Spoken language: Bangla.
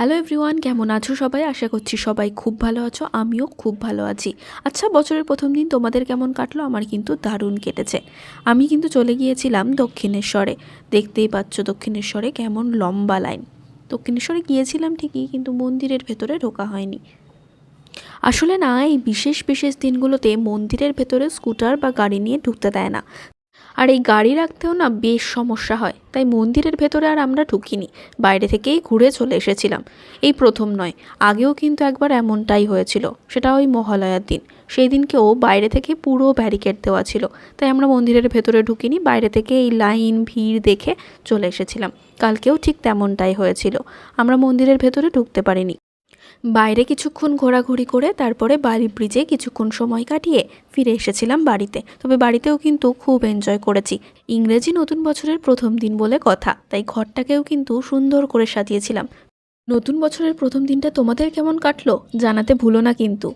হ্যালো এভরিওয়ান, কেমন আছো সবাই? আশা করছি সবাই খুব ভালো আছো, আমিও খুব ভালো আছি। আচ্ছা, বছরের প্রথম দিন তোমাদের কেমন কাটলো? আমার কিন্তু দারুণ কেটেছে। আমি কিন্তু চলে গিয়েছিলাম দক্ষিণেশ্বরে। দেখতেই পাচ্ছ দক্ষিণেশ্বরে কেমন লম্বা লাইন। দক্ষিণেশ্বরে গিয়েছিলাম ঠিকই, কিন্তু মন্দিরের ভেতরে ঢোকা হয়নি। আসলে না, এই বিশেষ বিশেষ দিনগুলোতে মন্দিরের ভেতরে স্কুটার বা গাড়ি নিয়ে ঢুকতে দেয় না। আর এই গাড়ি রাখতেও না বেশ সমস্যা হয়, তাই মন্দিরের ভেতরে আর আমরা ঢুকিনি, বাইরে থেকেই ঘুরে চলে এসেছিলাম। এই প্রথম নয়, আগেও কিন্তু একবার এমনটাই হয়েছিল, সেটা ওই মহালয়ার দিন। সেই দিনকেও বাইরে থেকে পুরো ব্যারিকেড দেওয়া ছিল, তাই আমরা মন্দিরের ভেতরে ঢুকিনি, বাইরে থেকে এই লাইন ভিড় দেখে চলে এসেছিলাম। কালকেও ঠিক তেমনটাই হয়েছিল, আমরা মন্দিরের ভেতরে ঢুকতে পারিনি। বাইরে কিছুক্ষণ ঘোরাঘুরি করে তারপরে বালি ব্রিজে কিছুক্ষণ সময় কাটিয়ে ফিরে এসেছিলাম বাড়িতে। তবে বাড়িতেও কিন্তু খুব এনজয় করেছি। ইংরেজি নতুন বছরের প্রথম দিন বলে কথা, তাই ঘরটাকেও কিন্তু সুন্দর করে সাজিয়েছিলাম। নতুন বছরের প্রথম দিনটা তোমাদের কেমন কাটলো জানাতে ভুলো না কিন্তু।